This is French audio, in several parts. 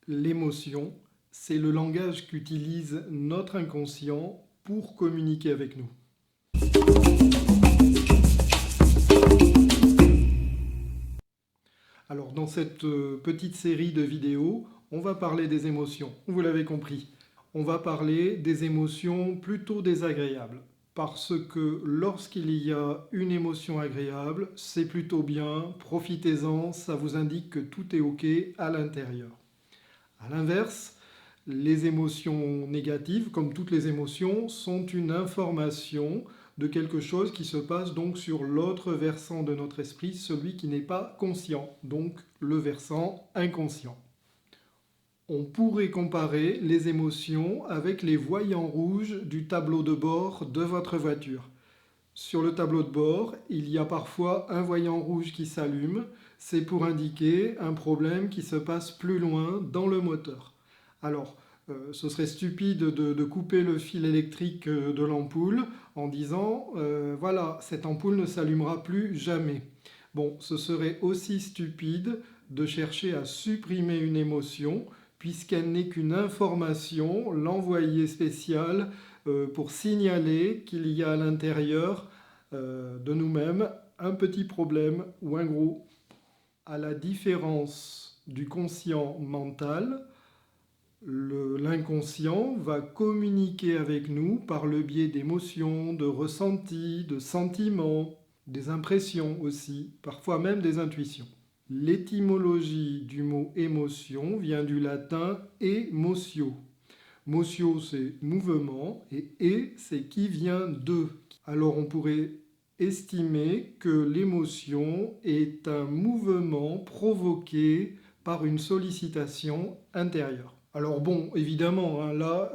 L'émotion, c'est le langage qu'utilise notre inconscient pour communiquer avec nous. Alors, dans cette petite série de vidéos, on va parler des émotions. Vous l'avez compris, on va parler des émotions plutôt désagréables. Parce que lorsqu'il y a une émotion agréable, c'est plutôt bien, profitez-en, ça vous indique que tout est OK à l'intérieur. A l'inverse, les émotions négatives, comme toutes les émotions, sont une information de quelque chose qui se passe donc sur l'autre versant de notre esprit, celui qui n'est pas conscient, donc le versant inconscient. On pourrait comparer les émotions avec les voyants rouges du tableau de bord de votre voiture. Sur le tableau de bord, il y a parfois un voyant rouge qui s'allume, c'est pour indiquer un problème qui se passe plus loin dans le moteur. Alors, ce serait stupide de couper le fil électrique de l'ampoule en disant voilà, cette ampoule ne s'allumera plus jamais. Bon, ce serait aussi stupide de chercher à supprimer une émotion puisqu'elle n'est qu'une information, l'envoyé spécial pour signaler qu'il y a à l'intérieur de nous-mêmes un petit problème ou un gros. À la différence du conscient mental, l'inconscient va communiquer avec nous par le biais d'émotions, de ressentis, de sentiments, des impressions aussi, parfois même des intuitions. L'étymologie du mot émotion vient du latin emotio. Motio, c'est mouvement, et c'est qui vient de. Alors on pourrait estimer que l'émotion est un mouvement provoqué par une sollicitation intérieure. Alors bon, évidemment, hein, là,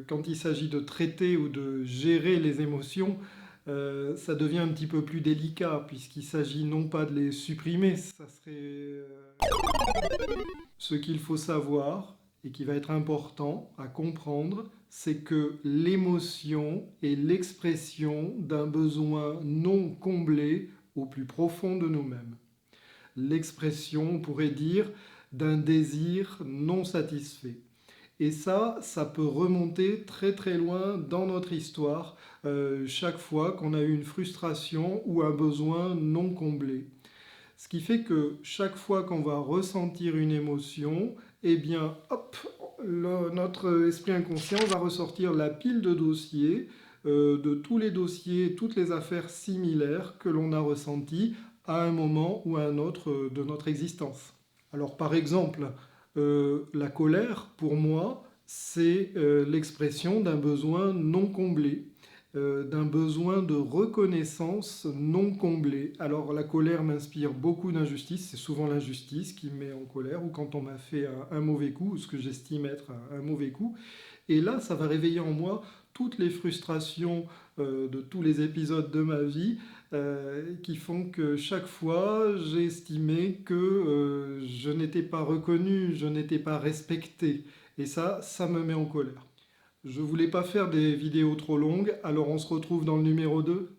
quand il s'agit de traiter ou de gérer les émotions, ça devient un petit peu plus délicat, puisqu'il s'agit non pas de les supprimer, ça serait ce qu'il faut savoir, et qui va être important à comprendre, c'est que l'émotion est l'expression d'un besoin non comblé au plus profond de nous-mêmes. L'expression, on pourrait dire, d'un désir non satisfait. Et ça peut remonter très très loin dans notre histoire, chaque fois qu'on a eu une frustration ou un besoin non comblé. Ce qui fait que chaque fois qu'on va ressentir une émotion, eh bien, hop, notre esprit inconscient va ressortir la pile de dossiers, de tous les dossiers, toutes les affaires similaires que l'on a ressenties à un moment ou à un autre de notre existence. Alors par exemple, la colère, pour moi, c'est l'expression d'un besoin non comblé, d'un besoin de reconnaissance non comblé. Alors la colère m'inspire beaucoup d'injustice, c'est souvent l'injustice qui me met en colère, ou quand on m'a fait un mauvais coup, ce que j'estime être un mauvais coup. Et là, ça va réveiller en moi toutes les frustrations de tous les épisodes de ma vie qui font que chaque fois, j'ai estimé que je n'étais pas reconnu, je n'étais pas respecté. Et ça me met en colère. Je voulais pas faire des vidéos trop longues, alors on se retrouve dans le numéro 2.